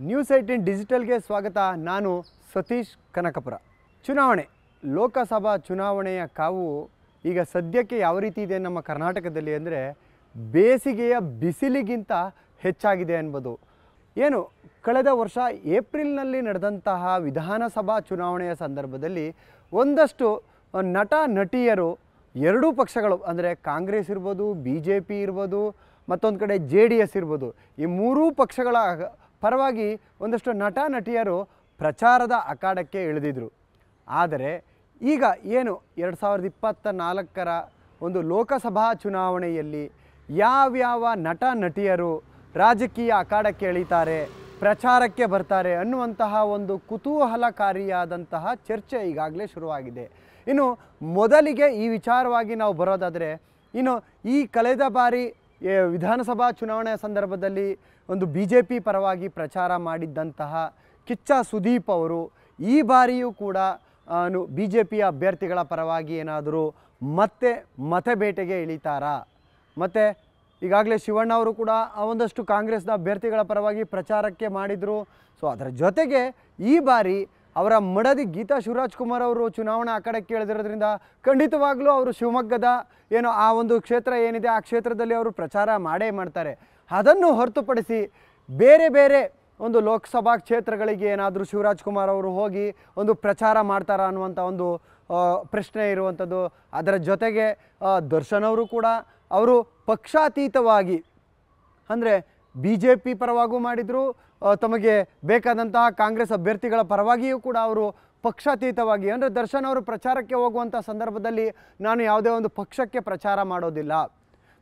News18 ಡಿಜಿಟಲ್ಗೆ ಸ್ವಾಗತ. ನಾನು ಸತೀಶ್ ಕನಕಪುರ. ಚುನಾವಣೆ, ಲೋಕಸಭಾ ಚುನಾವಣೆಯ ಕಾವು ಈಗ ಸದ್ಯಕ್ಕೆ ಯಾವ ರೀತಿ ಇದೆ ನಮ್ಮ ಕರ್ನಾಟಕದಲ್ಲಿ ಅಂದರೆ ಬೇಸಿಗೆಯ ಬಿಸಿಲಿಗಿಂತ ಹೆಚ್ಚಾಗಿದೆ ಅನ್ಬೋದು. ಏನು ಕಳೆದ ವರ್ಷ ಏಪ್ರಿಲ್ನಲ್ಲಿ ನಡೆದಂತಹ ವಿಧಾನಸಭಾ ಚುನಾವಣೆಯ ಸಂದರ್ಭದಲ್ಲಿ ಒಂದಷ್ಟು ನಟ ನಟಿಯರು ಎರಡೂ ಪಕ್ಷಗಳು ಅಂದರೆ ಕಾಂಗ್ರೆಸ್ ಇರ್ಬೋದು, BJP ಇರ್ಬೋದು, ಮತ್ತೊಂದು ಕಡೆ JDS ಇರ್ಬೋದು, ಈ ಮೂರೂ ಪಕ್ಷಗಳ ಪರವಾಗಿ ಒಂದಷ್ಟು ನಟ ನಟಿಯರು ಪ್ರಚಾರದ ಅಖಾಡಕ್ಕೆ ಇಳಿದಿದ್ರು. ಆದರೆ ಈಗ ಏನು 2024ರ ಒಂದು ಲೋಕಸಭಾ ಚುನಾವಣೆಯಲ್ಲಿ ಯಾವ್ಯಾವ ನಟ ನಟಿಯರು ರಾಜಕೀಯ ಅಖಾಡಕ್ಕೆ ಇಳಿತಾರೆ, ಪ್ರಚಾರಕ್ಕೆ ಬರ್ತಾರೆ ಅನ್ನುವಂತಹ ಒಂದು ಕುತೂಹಲಕಾರಿಯಾದಂತಹ ಚರ್ಚೆ ಈಗಾಗಲೇ ಶುರುವಾಗಿದೆ. ಇನ್ನು ಮೊದಲಿಗೆ ಈ ವಿಚಾರವಾಗಿ ನಾವು ಬರೋದಾದರೆ, ಇನ್ನು ಈ ಕಳೆದ ಬಾರಿ ವಿಧಾನಸಭಾ ಚುನಾವಣೆಯ ಸಂದರ್ಭದಲ್ಲಿ ಒಂದು BJP ಪರವಾಗಿ ಪ್ರಚಾರ ಮಾಡಿದ್ದಂತಹ ಕಿಚ್ಚ ಸುದೀಪ್ ಅವರು ಈ ಬಾರಿಯೂ ಕೂಡ BJPಯ ಅಭ್ಯರ್ಥಿಗಳ ಪರವಾಗಿ ಏನಾದರೂ ಮತ್ತೆ ಮತಬೇಟೆಗೆ ಇಳಿತಾರಾ? ಮತ್ತು ಈಗಾಗಲೇ ಶಿವಣ್ಣ ಅವರು ಕೂಡ ಒಂದಷ್ಟು ಕಾಂಗ್ರೆಸ್ನ ಅಭ್ಯರ್ಥಿಗಳ ಪರವಾಗಿ ಪ್ರಚಾರಕ್ಕೆ ಮಾಡಿದರು. ಸೊ ಅದರ ಜೊತೆಗೆ ಈ ಬಾರಿ ಅವರ ಮಡದಿ ಗೀತಾ ಶಿವರಾಜ್ಕುಮಾರ್ ಅವರು ಚುನಾವಣಾ ಅಖಾಡಕ್ಕೆ ಇಳಿದಿರೋದ್ರಿಂದ ಖಂಡಿತವಾಗ್ಲೂ ಅವರು ಶಿವಮೊಗ್ಗದ ಏನೋ ಆ ಒಂದು ಕ್ಷೇತ್ರ ಏನಿದೆ ಆ ಕ್ಷೇತ್ರದಲ್ಲಿ ಅವರು ಪ್ರಚಾರ ಮಾಡೇ ಮಾಡ್ತಾರೆ. ಅದನ್ನು ಹೊರತುಪಡಿಸಿ ಬೇರೆ ಬೇರೆ ಒಂದು ಲೋಕಸಭಾ ಕ್ಷೇತ್ರಗಳಿಗೆ ಏನಾದರೂ ಶಿವರಾಜ್ಕುಮಾರ್ ಅವರು ಹೋಗಿ ಒಂದು ಪ್ರಚಾರ ಮಾಡ್ತಾರಾ ಅನ್ನುವಂಥ ಒಂದು ಪ್ರಶ್ನೆ ಇರುವಂಥದ್ದು. ಅದರ ಜೊತೆಗೆ ದರ್ಶನ್ ಅವರು ಕೂಡ ಅವರು ಪಕ್ಷಾತೀತವಾಗಿ ಅಂದರೆ BJP ಪರವಾಗೂ ಮಾಡಿದರು, ತಮಗೆ ಬೇಕಾದಂತಹ ಕಾಂಗ್ರೆಸ್ ಅಭ್ಯರ್ಥಿಗಳ ಪರವಾಗಿಯೂ ಕೂಡ ಅವರು ಪಕ್ಷಾತೀತವಾಗಿ ಅಂದರೆ ದರ್ಶನ್ ಅವರು ಪ್ರಚಾರಕ್ಕೆ ಹೋಗುವಂಥ ಸಂದರ್ಭದಲ್ಲಿ ನಾನು ಯಾವುದೇ ಒಂದು ಪಕ್ಷಕ್ಕೆ ಪ್ರಚಾರ ಮಾಡೋದಿಲ್ಲ,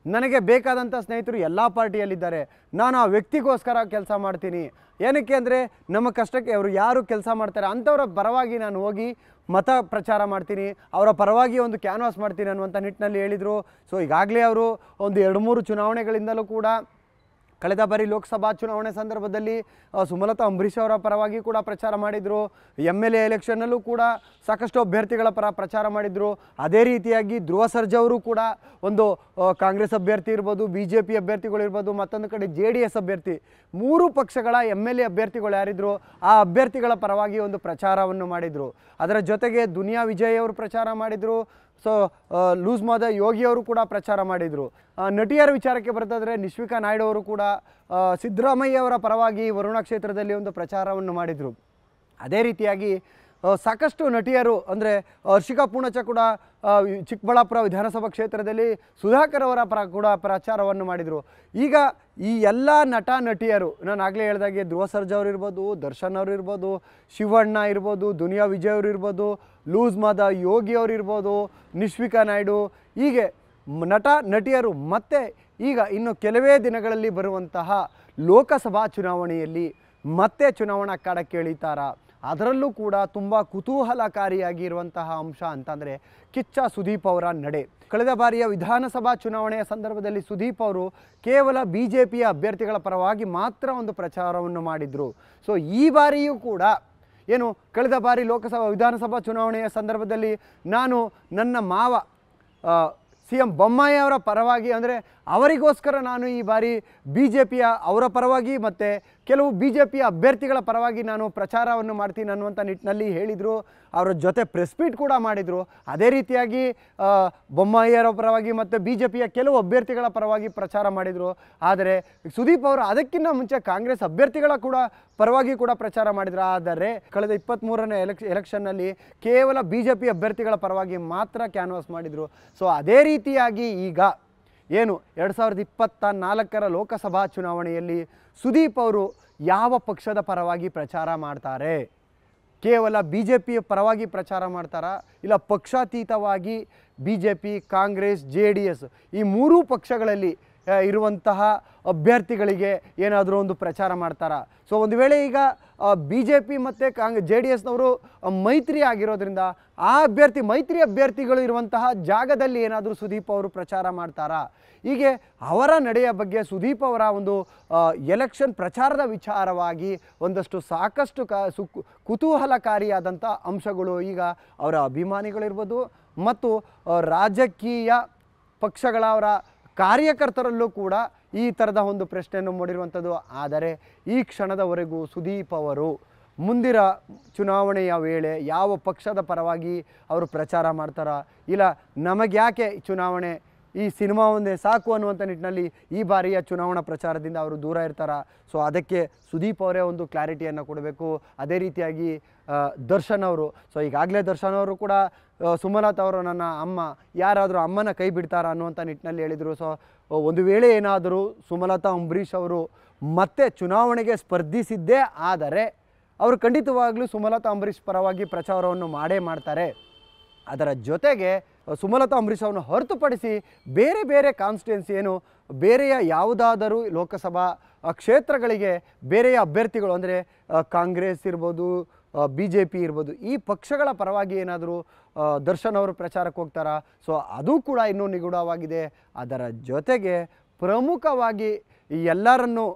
ನನಗೆ ಬೇಕಾದಂಥ ಸ್ನೇಹಿತರು ಎಲ್ಲ ಪಾರ್ಟಿಯಲ್ಲಿದ್ದಾರೆ, ನಾನು ಆ ವ್ಯಕ್ತಿಗೋಸ್ಕರ ಕೆಲಸ ಮಾಡ್ತೀನಿ, ಏನಕ್ಕೆ ಅಂದರೆ ನಮ್ಮ ಕಷ್ಟಕ್ಕೆ ಅವರು ಯಾರು ಕೆಲಸ ಮಾಡ್ತಾರೆ ಅಂಥವ್ರ ಪರವಾಗಿ ನಾನು ಹೋಗಿ ಮತ ಪ್ರಚಾರ ಮಾಡ್ತೀನಿ, ಅವರ ಪರವಾಗಿ ಒಂದು ಕ್ಯಾನ್ವಾಸ್ ಮಾಡ್ತೀನಿ ಅನ್ನುವಂಥ ನಿಟ್ಟಿನಲ್ಲಿ ಹೇಳಿದರು. ಸೊ ಈಗಾಗಲೇ ಅವರು ಒಂದು 2-3 ಚುನಾವಣೆಗಳಿಂದಲೂ ಕೂಡ ಕಳೆದ ಬಾರಿ ಲೋಕಸಭಾ ಚುನಾವಣೆ ಸಂದರ್ಭದಲ್ಲಿ ಸುಮಲತಾ ಅಂಬರೀಷ್ ಅವರ ಪರವಾಗಿ ಕೂಡ ಪ್ರಚಾರ ಮಾಡಿದರು. MLA ಎಲೆಕ್ಷನ್ನಲ್ಲೂ ಕೂಡ ಸಾಕಷ್ಟು ಅಭ್ಯರ್ಥಿಗಳ ಪರ ಪ್ರಚಾರ ಮಾಡಿದರು. ಅದೇ ರೀತಿಯಾಗಿ ಧ್ರುವ ಸರ್ಜಾ ಅವರು ಕೂಡ ಒಂದು ಕಾಂಗ್ರೆಸ್ ಅಭ್ಯರ್ಥಿ ಇರ್ಬೋದು, BJP ಅಭ್ಯರ್ಥಿಗಳಿರ್ಬೋದು, ಮತ್ತೊಂದು ಕಡೆ JDS ಅಭ್ಯರ್ಥಿ, ಮೂರು ಪಕ್ಷಗಳ MLA ಅಭ್ಯರ್ಥಿಗಳು ಯಾರಿದ್ರು ಆ ಅಭ್ಯರ್ಥಿಗಳ ಪರವಾಗಿ ಒಂದು ಪ್ರಚಾರವನ್ನು ಮಾಡಿದರು. ಅದರ ಜೊತೆಗೆ ದುನಿಯಾ ವಿಜಯ್ ಅವರು ಪ್ರಚಾರ ಮಾಡಿದರು. ಸೊ ಲೂಸ್ ಮಾದ ಯೋಗಿ ಅವರು ಕೂಡ ಪ್ರಚಾರ ಮಾಡಿದರು. ನಟಿಯರ ವಿಚಾರಕ್ಕೆ ಬರ್ತಾದರೆ ನಿಶ್ವಿಕಾ ನಾಯ್ಡು ಅವರು ಕೂಡ ಸಿದ್ದರಾಮಯ್ಯ ಅವರ ಪರವಾಗಿ ವರುಣ ಕ್ಷೇತ್ರದಲ್ಲಿ ಒಂದು ಪ್ರಚಾರವನ್ನು ಮಾಡಿದರು. ಅದೇ ರೀತಿಯಾಗಿ ಸಾಕಷ್ಟು ನಟಿಯರು ಅಂದರೆ ಹರ್ಷಿಕಾ ಪೂಣಚ್ಚ ಕೂಡ ಚಿಕ್ಕಬಳ್ಳಾಪುರ ವಿಧಾನಸಭಾ ಕ್ಷೇತ್ರದಲ್ಲಿ ಸುಧಾಕರ್ ಅವರ ಪರ ಕೂಡ ಪ್ರಚಾರವನ್ನು ಮಾಡಿದರು. ಈಗ ಈ ಎಲ್ಲ ನಟ ನಟಿಯರು ನಾನು ಆಗಲೇ ಹೇಳಿದಾಗೆ ಧ್ರುವ ಸರ್ಜಾ ಅವರು ಇರ್ಬೋದು, ದರ್ಶನ್ ಅವರು ಇರ್ಬೋದು, ಶಿವಣ್ಣ ಇರ್ಬೋದು, ದುನಿಯಾ ವಿಜಯ್ ಅವರು ಇರ್ಬೋದು, ಲೂಸ್ ಮಾದ ಯೋಗಿ ಅವರು ಇರ್ಬೋದು, ನಿಶ್ವಿಕಾ ನಾಯ್ಡು, ಹೀಗೆ ನಟ ನಟಿಯರು ಮತ್ತೆ ಈಗ ಇನ್ನು ಕೆಲವೇ ದಿನಗಳಲ್ಲಿ ಬರುವಂತಹ ಲೋಕಸಭಾ ಚುನಾವಣೆಯಲ್ಲಿ ಮತ್ತೆ ಚುನಾವಣಾ ಅಖಾಡಕ್ಕೆ ಇಳಿತಾರಾ? ಅದರಲ್ಲೂ ಕೂಡ ತುಂಬ ಕುತೂಹಲಕಾರಿಯಾಗಿರುವಂತಹ ಅಂಶ ಅಂತಂದರೆ ಕಿಚ್ಚ ಸುದೀಪ್ ಅವರ ನಡೆ. ಕಳೆದ ಬಾರಿಯ ವಿಧಾನಸಭಾ ಚುನಾವಣೆಯ ಸಂದರ್ಭದಲ್ಲಿ ಸುದೀಪ್ ಅವರು ಕೇವಲ BJPಯ ಅಭ್ಯರ್ಥಿಗಳ ಪರವಾಗಿ ಮಾತ್ರ ಒಂದು ಪ್ರಚಾರವನ್ನು ಮಾಡಿದರು. ಸೊ ಈ ಬಾರಿಯೂ ಕೂಡ ಏನು ಕಳೆದ ಬಾರಿ ವಿಧಾನಸಭಾ ಚುನಾವಣೆಯ ಸಂದರ್ಭದಲ್ಲಿ ನಾನು ನನ್ನ ಮಾವ CM ಬೊಮ್ಮಾಯಿ ಅವರ ಪರವಾಗಿ ಅಂದರೆ ಅವರಿಗೋಸ್ಕರ ನಾನು ಈ ಬಾರಿ BJPಯ ಅವರ ಪರವಾಗಿ ಮತ್ತು ಕೆಲವು BJPಯ ಅಭ್ಯರ್ಥಿಗಳ ಪರವಾಗಿ ನಾನು ಪ್ರಚಾರವನ್ನು ಮಾಡ್ತೀನಿ ಅನ್ನುವಂಥ ನಿಟ್ಟಿನಲ್ಲಿ ಹೇಳಿದರು. ಅವರ ಜೊತೆ ಪ್ರೆಸ್ ಮೀಟ್ ಕೂಡ ಮಾಡಿದರು. ಅದೇ ರೀತಿಯಾಗಿ ಬೊಮ್ಮಾಯಿಯವರ ಪರವಾಗಿ ಮತ್ತು BJPಯ ಕೆಲವು ಅಭ್ಯರ್ಥಿಗಳ ಪರವಾಗಿ ಪ್ರಚಾರ ಮಾಡಿದರು. ಆದರೆ ಸುದೀಪ್ ಅವರು ಅದಕ್ಕಿಂತ ಮುಂಚೆ ಕಾಂಗ್ರೆಸ್ ಅಭ್ಯರ್ಥಿಗಳ ಪರವಾಗಿ ಕೂಡ ಪ್ರಚಾರ ಮಾಡಿದರು. ಆದರೆ ಕಳೆದ 23ನೇ ಎಲೆಕ್ಷನ್ನಲ್ಲಿ ಕೇವಲ BJP ಅಭ್ಯರ್ಥಿಗಳ ಪರವಾಗಿ ಮಾತ್ರ ಕ್ಯಾನ್ವಾಸ್ ಮಾಡಿದರು. ಸೊ ಅದೇ ರೀತಿಯಾಗಿ ಈಗ ಏನು 2024ರ ಲೋಕಸಭಾ ಚುನಾವಣೆಯಲ್ಲಿ ಸುದೀಪ್ ಅವರು ಯಾವ ಪಕ್ಷದ ಪರವಾಗಿ ಪ್ರಚಾರ ಮಾಡ್ತಾರೆ? ಕೇವಲ BJP ಪರವಾಗಿ ಪ್ರಚಾರ ಮಾಡ್ತಾರಾ, ಇಲ್ಲ ಪಕ್ಷಾತೀತವಾಗಿ BJP, ಕಾಂಗ್ರೆಸ್, JDS ಈ ಮೂರೂ ಪಕ್ಷಗಳಲ್ಲಿ ಇರುವಂತಹ ಅಭ್ಯರ್ಥಿಗಳಿಗೆ ಏನಾದರೂ ಒಂದು ಪ್ರಚಾರ ಮಾಡ್ತಾರಾ? ಸೊ ಒಂದು ವೇಳೆ ಈಗ BJP ಮತ್ತು JDSನವರು ಮೈತ್ರಿ ಆಗಿರೋದ್ರಿಂದ ಆ ಮೈತ್ರಿ ಅಭ್ಯರ್ಥಿಗಳು ಇರುವಂತಹ ಜಾಗದಲ್ಲಿ ಏನಾದರೂ ಸುದೀಪ್ ಅವರು ಪ್ರಚಾರ ಮಾಡ್ತಾರಾ? ಹೀಗೆ ಅವರ ನಡೆಯ ಬಗ್ಗೆ ಸುದೀಪ್ ಅವರ ಒಂದು ಎಲೆಕ್ಷನ್ ಪ್ರಚಾರದ ವಿಚಾರವಾಗಿ ಒಂದಷ್ಟು ಸಾಕಷ್ಟು ಕುತೂಹಲಕಾರಿಯಾದಂಥ ಅಂಶಗಳು ಈಗ ಅವರ ಅಭಿಮಾನಿಗಳಿರ್ಬೋದು ಮತ್ತು ರಾಜಕೀಯ ಪಕ್ಷಗಳ ಅವರ ಕಾರ್ಯಕರ್ತರಲ್ಲೂ ಕೂಡ ಈ ಥರದ ಒಂದು ಪ್ರಶ್ನೆಯನ್ನು ಮೂಡಿರುವಂಥದ್ದು. ಆದರೆ ಈ ಕ್ಷಣದವರೆಗೂ ಸುದೀಪ್ ಅವರು ಮುಂದಿನ ಚುನಾವಣೆಯ ವೇಳೆ ಯಾವ ಪಕ್ಷದ ಪರವಾಗಿ ಅವರು ಪ್ರಚಾರ ಮಾಡ್ತಾರಾ, ಇಲ್ಲ ನಮಗೆ ಯಾಕೆ ಚುನಾವಣೆ, ಈ ಸಿನಿಮಾ ಒಂದೇ ಸಾಕು ಅನ್ನುವಂಥ ನಿಟ್ಟಿನಲ್ಲಿ ಈ ಬಾರಿಯ ಚುನಾವಣಾ ಪ್ರಚಾರದಿಂದ ಅವರು ದೂರ ಇರ್ತಾರಾ? ಸೊ ಅದಕ್ಕೆ ಸುದೀಪ್ ಅವರೇ ಒಂದು ಕ್ಲಾರಿಟಿಯನ್ನು ಕೊಡಬೇಕು. ಅದೇ ರೀತಿಯಾಗಿ ದರ್ಶನ್ ಅವರು, ಸೊ ಈಗಾಗಲೇ ದರ್ಶನ್ ಅವರು ಕೂಡ ಸುಮಲತಾ ಅವರು ನನ್ನ ಅಮ್ಮ, ಯಾರಾದರೂ ಅಮ್ಮನ ಕೈ ಬಿಡ್ತಾರಾ ಅನ್ನುವಂಥ ನಿಟ್ಟಿನಲ್ಲಿ ಹೇಳಿದರು. ಸೊ ಒಂದು ವೇಳೆ ಏನಾದರೂ ಸುಮಲತಾ ಅಂಬರೀಷ್ ಅವರು ಮತ್ತೆ ಚುನಾವಣೆಗೆ ಸ್ಪರ್ಧಿಸಿದ್ದೇ ಆದರೆ ಅವರು ಖಂಡಿತವಾಗ್ಲೂ ಸುಮಲತಾ ಅಂಬರೀಷ್ ಪರವಾಗಿ ಪ್ರಚಾರವನ್ನು ಮಾಡೇ ಮಾಡ್ತಾರೆ. ಅದರ ಜೊತೆಗೆ ಸುಮಲತಾ ಅಂಬರೀಷ್ ಅವರನ್ನು ಹೊರತುಪಡಿಸಿ ಬೇರೆ ಬೇರೆ ಕಾನ್ಸ್ಟಿಟ್ಯುನ್ಸಿ ಏನು ಬೇರೆಯ ಯಾವುದಾದರೂ ಲೋಕಸಭಾ ಕ್ಷೇತ್ರಗಳಿಗೆ ಬೇರೆಯ ಅಭ್ಯರ್ಥಿಗಳು ಅಂದರೆ ಕಾಂಗ್ರೆಸ್ ಇರ್ಬೋದು, BJP ಇರ್ಬೋದು, ಈ ಪಕ್ಷಗಳ ಪರವಾಗಿ ಏನಾದರೂ ದರ್ಶನ್ ಅವರು ಪ್ರಚಾರಕ್ಕೆ ಹೋಗ್ತಾರಾ? ಸೊ ಅದು ಕೂಡ ಇನ್ನೂ ನಿಗೂಢವಾಗಿದೆ. ಅದರ ಜೊತೆಗೆ ಪ್ರಮುಖವಾಗಿ ಈ ಎಲ್ಲರನ್ನೂ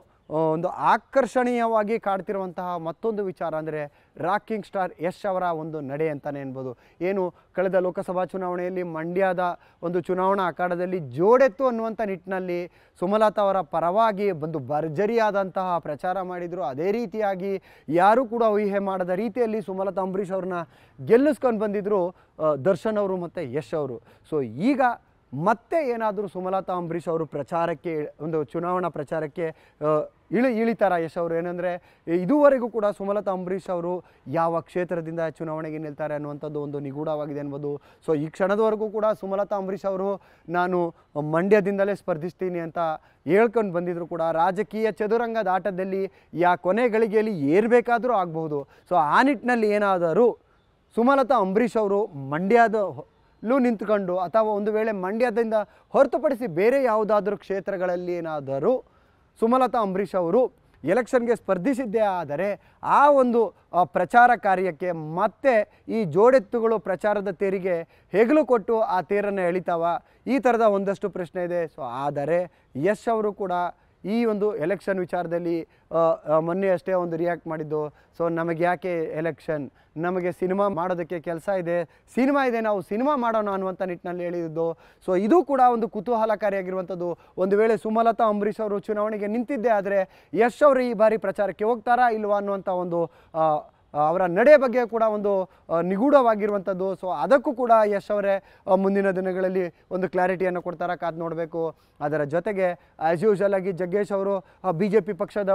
ಒಂದು ಆಕರ್ಷಣೀಯವಾಗಿ ಕಾಡ್ತಿರುವಂತಹ ಮತ್ತೊಂದು ವಿಚಾರ ಅಂದರೆ ರಾಕಿಂಗ್ ಸ್ಟಾರ್ ಯಶ್ ಅವರ ಒಂದು ನಡೆ ಅಂತಲೇ ಅನ್ಬೋದು. ಏನು ಕಳೆದ ಲೋಕಸಭಾ ಚುನಾವಣೆಯಲ್ಲಿ ಮಂಡ್ಯದ ಒಂದು ಚುನಾವಣಾ ಅಖಾಡದಲ್ಲಿ ಜೋಡೆತ್ತು ಅನ್ನುವಂಥ ನಿಟ್ಟಿನಲ್ಲಿ ಸುಮಲತಾ ಅವರ ಪರವಾಗಿ ಬಂದು ಭರ್ಜರಿಯಾದಂತಹ ಪ್ರಚಾರ ಮಾಡಿದರು. ಅದೇ ರೀತಿಯಾಗಿ ಯಾರೂ ಕೂಡ ಊಹೆ ಮಾಡದ ರೀತಿಯಲ್ಲಿ ಸುಮಲತಾ ಅಂಬರೀಷ್ ಅವ್ರನ್ನ ಗೆಲ್ಲಿಸ್ಕೊಂಡು ಬಂದಿದ್ದರು ದರ್ಶನ್ ಅವರು ಮತ್ತು ಯಶ್ ಅವರು. ಸೊ ಈಗ ಮತ್ತೆ ಏನಾದರೂ ಸುಮಲತಾ ಅಂಬರೀಷ್ ಅವರು ಪ್ರಚಾರಕ್ಕೆ ಒಂದು ಚುನಾವಣಾ ಪ್ರಚಾರಕ್ಕೆ ಇಳಿತಾರ ಯಶ್ ಅವರು? ಏನಂದರೆ ಇದುವರೆಗೂ ಕೂಡ ಸುಮಲತಾ ಅಂಬರೀಷ್ ಅವರು ಯಾವ ಕ್ಷೇತ್ರದಿಂದ ಚುನಾವಣೆಗೆ ನಿಲ್ತಾರೆ ಅನ್ನುವಂಥದ್ದು ಒಂದು ನಿಗೂಢವಾಗಿದೆ ಅನ್ಬೋದು. ಸೊ ಈ ಕ್ಷಣದವರೆಗೂ ಕೂಡ ಸುಮಲತಾ ಅಂಬರೀಷ್ ಅವರು ನಾನು ಮಂಡ್ಯದಿಂದಲೇ ಸ್ಪರ್ಧಿಸ್ತೀನಿ ಅಂತ ಹೇಳ್ಕೊಂಡು ಬಂದಿದ್ರು ಕೂಡ ರಾಜಕೀಯ ಚದುರಂಗದ ಆಟದಲ್ಲಿ ಕೊನೆ ಗಳಿಗೆಯಲ್ಲಿ ಏರಬೇಕಾದರೂ ಆಗಬಹುದು. ಸೊ ಆ ನಿಟ್ಟಿನಲ್ಲಿ ಏನಾದರೂ ಸುಮಲತಾ ಅಂಬರೀಷ್ ಅವರು ಮಂಡ್ಯದಲ್ಲೂ ನಿಂತ್ಕೊಂಡು ಅಥವಾ ಒಂದು ವೇಳೆ ಮಂಡ್ಯದಿಂದ ಹೊರತುಪಡಿಸಿ ಬೇರೆ ಯಾವುದಾದ್ರೂ ಕ್ಷೇತ್ರಗಳಲ್ಲಿ ಏನಾದರೂ ಸುಮಲತಾ ಅಂಬರೀಷ್ ಅವರು ಎಲೆಕ್ಷನ್ಗೆ ಸ್ಪರ್ಧಿಸಿದ್ದೇ ಆದರೆ ಆ ಒಂದು ಪ್ರಚಾರ ಕಾರ್ಯಕ್ಕೆ ಮತ್ತೆ ಈ ಜೋಡೆತ್ತುಗಳು ಪ್ರಚಾರದ ತೇರಿಗೆ ಹೆಗಲು ಕೊಟ್ಟು ಆ ತೇರನ್ನು ಎಳಿತಾವ? ಈ ಥರದ ಒಂದಷ್ಟು ಪ್ರಶ್ನೆ ಇದೆ. ಸೊ ಆದರೆ ಯಶ್ ಅವರು ಕೂಡ ಈ ಒಂದು ಎಲೆಕ್ಷನ್ ವಿಚಾರದಲ್ಲಿ ಮೊನ್ನೆ ಅಷ್ಟೇ ಒಂದು ರಿಯಾಕ್ಟ್ ಮಾಡಿದ್ದು. ಸೊ ನಮಗೆ ಯಾಕೆ ಎಲೆಕ್ಷನ್, ನಮಗೆ ಸಿನಿಮಾ ಮಾಡೋದಕ್ಕೆ ಕೆಲಸ ಇದೆ, ಸಿನಿಮಾ ಇದೆ, ನಾವು ಸಿನಿಮಾ ಮಾಡೋಣ ಅನ್ನುವಂಥ ನಿಟ್ಟಿನಲ್ಲಿ ಹೇಳಿದ್ದು. ಸೊ ಇದು ಕೂಡ ಒಂದು ಕುತೂಹಲಕಾರಿಯಾಗಿರುವಂಥದ್ದು. ಒಂದು ವೇಳೆ ಸುಮಲತಾ ಅಂಬರೀಷ್ ಅವರು ಚುನಾವಣೆಗೆ ನಿಂತಿದ್ದೇ ಆದರೆ ಯಶ್ ಅವರು ಈ ಬಾರಿ ಪ್ರಚಾರಕ್ಕೆ ಹೋಗ್ತಾರಾ ಇಲ್ವಾ ಅನ್ನುವಂಥ ಒಂದು ಅವರ ನಡೆ ಬಗ್ಗೆ ಕೂಡ ಒಂದು ನಿಗೂಢವಾಗಿರುವಂಥದ್ದು. ಸೊ ಅದಕ್ಕೂ ಕೂಡ ಯಶ್ ಅವರೇ ಮುಂದಿನ ದಿನಗಳಲ್ಲಿ ಒಂದು ಕ್ಲಾರಿಟಿಯನ್ನು ಕೊಡ್ತಾರಾ, ಕಾದು ನೋಡಬೇಕು. ಅದರ ಜೊತೆಗೆ ಆ್ಯಸ್ ಯೂಶುವಲ್ ಆಗಿ ಜಗ್ಗೇಶ್ ಅವರು BJP ಪಕ್ಷದ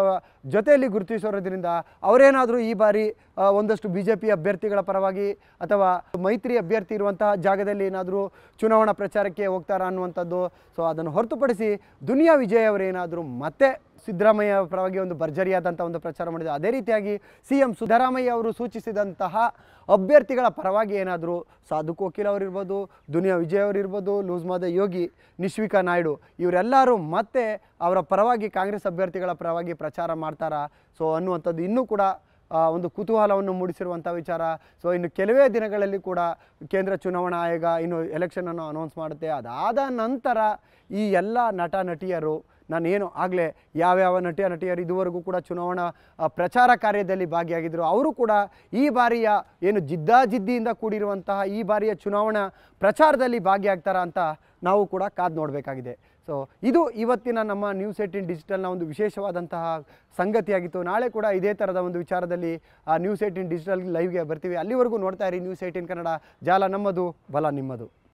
ಜೊತೆಯಲ್ಲಿ ಗುರುತಿಸಿರೋದ್ರಿಂದ ಅವರೇನಾದರೂ ಈ ಬಾರಿ ಒಂದಷ್ಟು BJP ಅಭ್ಯರ್ಥಿಗಳ ಪರವಾಗಿ ಅಥವಾ ಮೈತ್ರಿ ಅಭ್ಯರ್ಥಿ ಇರುವಂತಹ ಜಾಗದಲ್ಲಿ ಏನಾದರೂ ಚುನಾವಣಾ ಪ್ರಚಾರಕ್ಕೆ ಹೋಗ್ತಾರಾ ಅನ್ನುವಂಥದ್ದು. ಸೊ ಅದನ್ನು ಹೊರತುಪಡಿಸಿ ದುನಿಯಾ ವಿಜಯ್ ಅವರೇನಾದರೂ ಮತ್ತೆ ಸಿದ್ದರಾಮಯ್ಯ ಪರವಾಗಿ ಒಂದು ಭರ್ಜರಿಯಾದಂಥ ಒಂದು ಪ್ರಚಾರ ಮಾಡಿದ್ರು. ಅದೇ ರೀತಿಯಾಗಿ CM ಸಿದ್ದರಾಮಯ್ಯ ಅವರು ಸೂಚಿಸಿದಂತಹ ಅಭ್ಯರ್ಥಿಗಳ ಪರವಾಗಿ ಏನಾದರೂ ಸಾಧು ಕೋಕಿಲ್ ಅವರಿರ್ಬೋದು, ದುನಿಯಾ ವಿಜಯ್ ಅವರಿರ್ಬೋದು, ಲೂಸ್ಮಾದ ಯೋಗಿ, ನಿಶ್ವಿಕಾ ನಾಯ್ಡು ಇವರೆಲ್ಲರೂ ಮತ್ತೆ ಅವರ ಪರವಾಗಿ ಕಾಂಗ್ರೆಸ್ ಅಭ್ಯರ್ಥಿಗಳ ಪರವಾಗಿ ಪ್ರಚಾರ ಮಾಡ್ತಾರಾ? ಸೊ ಅನ್ನುವಂಥದ್ದು ಇನ್ನೂ ಕೂಡ ಒಂದು ಕುತೂಹಲವನ್ನು ಮೂಡಿಸಿರುವಂಥ ವಿಚಾರ. ಸೊ ಇನ್ನು ಕೆಲವೇ ದಿನಗಳಲ್ಲಿ ಕೂಡ ಕೇಂದ್ರ ಚುನಾವಣಾ ಆಯೋಗ ಇನ್ನು ಎಲೆಕ್ಷನನ್ನು ಅನೌನ್ಸ್ ಮಾಡುತ್ತೆ. ಅದಾದ ನಂತರ ಈ ಎಲ್ಲ ನಟ ನಟಿಯರು, ನಾನೇನು ಆಗಲೇ ಯಾವ್ಯಾವ ನಟಿಯರು ಇದುವರೆಗೂ ಕೂಡ ಚುನಾವಣಾ ಪ್ರಚಾರ ಕಾರ್ಯದಲ್ಲಿ ಭಾಗಿಯಾಗಿದ್ದರು ಅವರು ಕೂಡ ಈ ಬಾರಿಯ ಏನು ಜಿದ್ದಾಜಿದ್ದಿಯಿಂದ ಕೂಡಿರುವಂತಹ ಈ ಬಾರಿಯ ಚುನಾವಣಾ ಪ್ರಚಾರದಲ್ಲಿ ಭಾಗಿಯಾಗ್ತಾರಾ ಅಂತ ನಾವು ಕೂಡ ಕಾದು ನೋಡಬೇಕಾಗಿದೆ. ಸೊ ಇದು ಇವತ್ತಿನ ನಮ್ಮ ನ್ಯೂಸ್18 ಡಿಜಿಟಲ್ನ ಒಂದು ವಿಶೇಷವಾದಂತಹ ಸಂಗತಿಯಾಗಿತ್ತು. ನಾಳೆ ಕೂಡ ಇದೇ ಥರದ ಒಂದು ವಿಚಾರದಲ್ಲಿ ನ್ಯೂಸ್18 ಡಿಜಿಟಲ್ ಲೈವ್ಗೆ ಬರ್ತೀವಿ. ಅಲ್ಲಿವರೆಗೂ ನೋಡ್ತಾ ಇರಿ ನ್ಯೂಸ್18 ಕನ್ನಡ. ಜಾಲ ನಮ್ಮದು, ಬಲ ನಿಮ್ಮದು.